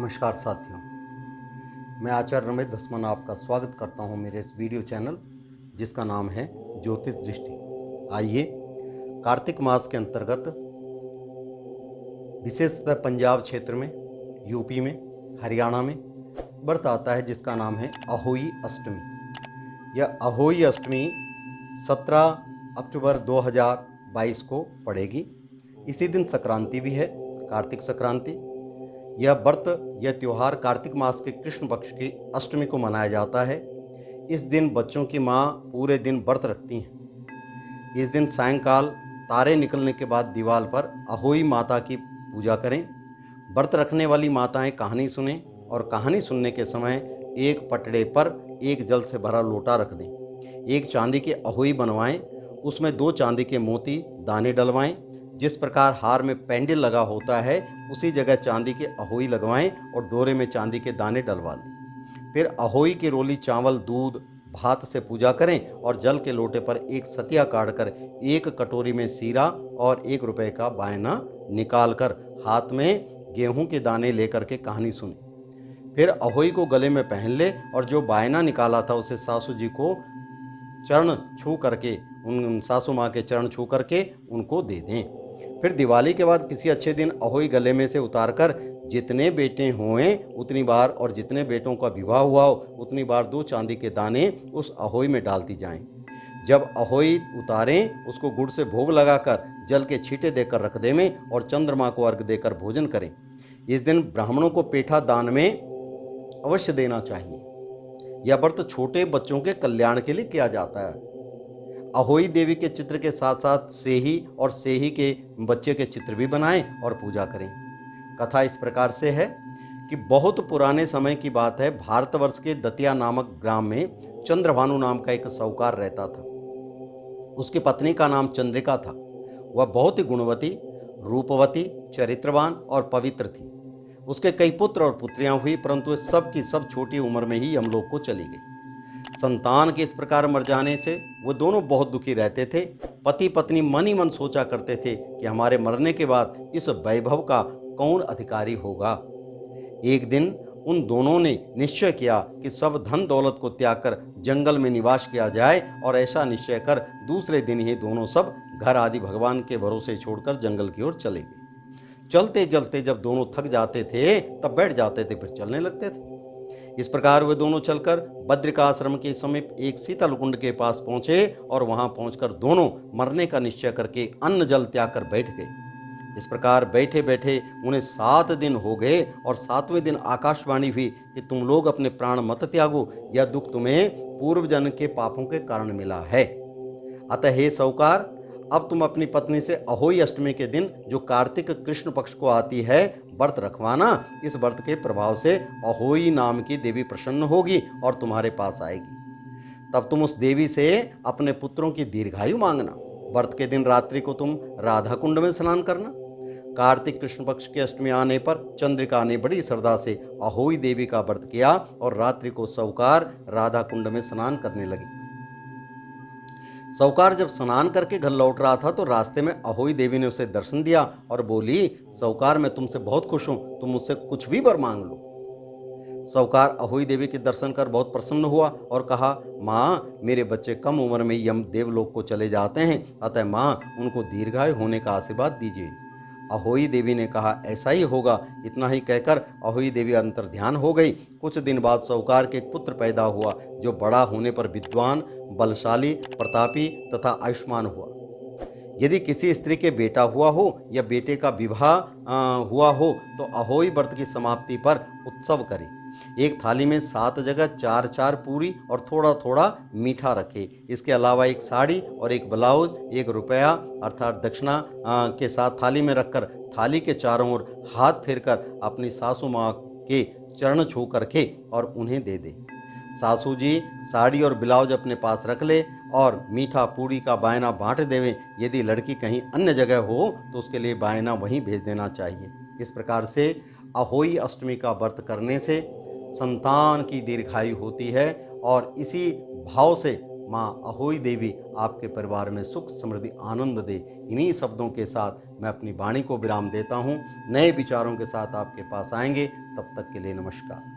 नमस्कार साथियों, मैं आचार्य रमेश धसमान आपका स्वागत करता हूं मेरे इस वीडियो चैनल जिसका नाम है ज्योतिष दृष्टि। आइए, कार्तिक मास के अंतर्गत विशेषतः पंजाब क्षेत्र में, यूपी में, हरियाणा में व्रत आता है जिसका नाम है अहोई अष्टमी। यह अहोई अष्टमी 17 अक्टूबर 2022 को पड़ेगी। इसी दिन संक्रांति भी है, कार्तिक संक्रांति। यह व्रत, यह त्यौहार कार्तिक मास के कृष्ण पक्ष की अष्टमी को मनाया जाता है। इस दिन बच्चों की माँ पूरे दिन व्रत रखती हैं। इस दिन सायंकाल तारे निकलने के बाद दीवार पर अहोई माता की पूजा करें। व्रत रखने वाली माताएं कहानी सुनें और कहानी सुनने के समय एक पटड़े पर एक जल से भरा लोटा रख दें। एक चांदी के अहोई बनवाएं, उसमें 2 चांदी के मोती दाने डलवाएं। जिस प्रकार हार में पेंडल लगा होता है उसी जगह चांदी के अहोई लगवाएं और डोरे में चांदी के दाने डलवा दें। फिर अहोई की रोली चावल, दूध, भात से पूजा करें और जल के लोटे पर एक सतिया काटकर एक कटोरी में सीरा और 1 रुपये का बायना निकालकर हाथ में गेहूं के दाने लेकर के कहानी सुने। फिर अहोई को गले में पहन ले और जो बायना निकाला था उसे सासू जी को चरण छू करके, उन सासू माँ के चरण छू करके उनको दे दें। फिर दिवाली के बाद किसी अच्छे दिन अहोई गले में से उतारकर जितने बेटे हुए उतनी बार और जितने बेटों का विवाह हुआ हो उतनी बार 2 चांदी के दाने उस अहोई में डालती जाएं। जब अहोई उतारें उसको गुड़ से भोग लगाकर जल के छींटे देकर रख देवें और चंद्रमा को अर्घ देकर भोजन करें। इस दिन ब्राह्मणों को पेठा दान में अवश्य देना चाहिए। यह व्रत छोटे बच्चों के कल्याण के लिए किया जाता है। अहोई देवी के चित्र के साथ साथ सेही और सेही के बच्चे के चित्र भी बनाएं और पूजा करें। कथा इस प्रकार से है कि बहुत पुराने समय की बात है, भारतवर्ष के दतिया नामक ग्राम में चंद्रभानु नाम का एक साहूकार रहता था। उसकी पत्नी का नाम चंद्रिका था। वह बहुत ही गुणवती, रूपवती, चरित्रवान और पवित्र थी। उसके कई पुत्र और पुत्रियां हुई, परंतु सब की सब छोटी उम्र में ही यमलोक को चली गई। संतान के इस प्रकार मर जाने से वो दोनों बहुत दुखी रहते थे। पति पत्नी मन ही मन सोचा करते थे कि हमारे मरने के बाद इस वैभव का कौन अधिकारी होगा। एक दिन उन दोनों ने निश्चय किया कि सब धन दौलत को त्याग कर जंगल में निवास किया जाए और ऐसा निश्चय कर दूसरे दिन ही दोनों सब घर आदि भगवान के भरोसे छोड़कर जंगल की ओर चले गए। चलते चलते जब दोनों थक जाते थे तब बैठ जाते थे, फिर चलने लगते थे। इस प्रकार वे दोनों चलकर बद्रिकाश्रम के समीप एक शीतल कुंड के पास पहुंचे और वहां पहुंचकर दोनों मरने का निश्चय करके अन्न जल त्याग कर बैठ गए। इस प्रकार बैठे बैठे उन्हें 7 दिन हो गए और 7वें दिन आकाशवाणी हुई कि तुम लोग अपने प्राण मत त्यागो, यह दुख तुम्हें पूर्व जन्म के पापों के कारण मिला है। अतः हे साहूकार, अब तुम अपनी पत्नी से अहोई अष्टमी के दिन जो कार्तिक कृष्ण पक्ष को आती है व्रत रखवाना। इस व्रत के प्रभाव से अहोई नाम की देवी प्रसन्न होगी और तुम्हारे पास आएगी। तब तुम उस देवी से अपने पुत्रों की दीर्घायु मांगना। व्रत के दिन रात्रि को तुम राधा कुंड में स्नान करना। कार्तिक कृष्ण पक्ष की अष्टमी आने पर चंद्रिका ने बड़ी श्रद्धा से अहोई देवी का व्रत किया और रात्रि को साहूकार राधा कुंड में स्नान करने लगी। साहूकार जब स्नान करके घर लौट रहा था तो रास्ते में अहोई देवी ने उसे दर्शन दिया और बोली, साहूकार मैं तुमसे बहुत खुश हूं, तुम मुझसे कुछ भी वर मांग लो। साहूकार अहोई देवी के दर्शन कर बहुत प्रसन्न हुआ और कहा, माँ मेरे बच्चे कम उम्र में यम देवलोक को चले जाते हैं, अतः माँ उनको दीर्घायु होने का आशीर्वाद दीजिए। अहोई देवी ने कहा, ऐसा ही होगा। इतना ही कहकर अहोई देवी अंतर्ध्यान हो गई। कुछ दिन बाद साहूकार के एक पुत्र पैदा हुआ जो बड़ा होने पर विद्वान, बलशाली, प्रतापी तथा आयुष्मान हुआ। यदि किसी स्त्री के बेटा हुआ हो या बेटे का विवाह हुआ हो तो अहोई व्रत की समाप्ति पर उत्सव करें। एक थाली में 7 जगह 4-4 पूरी और थोड़ा थोड़ा मीठा रखे। इसके अलावा एक साड़ी और एक ब्लाउज 1 रुपया अर्थात दक्षिणा के साथ थाली में रखकर थाली के चारों ओर हाथ फेरकर अपनी सासू माँ के चरण छू करके और उन्हें दे दे। सासू जी साड़ी और ब्लाउज अपने पास रख ले और मीठा पूड़ी का बायना बांट देवें। यदि लड़की कहीं अन्य जगह हो तो उसके लिए बायना वहीं भेज देना चाहिए। इस प्रकार से अहोई अष्टमी का व्रत करने से संतान की दीर्घायु होती है और इसी भाव से माँ अहोई देवी आपके परिवार में सुख समृद्धि आनंद दे। इन्हीं शब्दों के साथ मैं अपनी वाणी को विराम देता हूँ। नए विचारों के साथ आपके पास आएंगे, तब तक के लिए नमस्कार।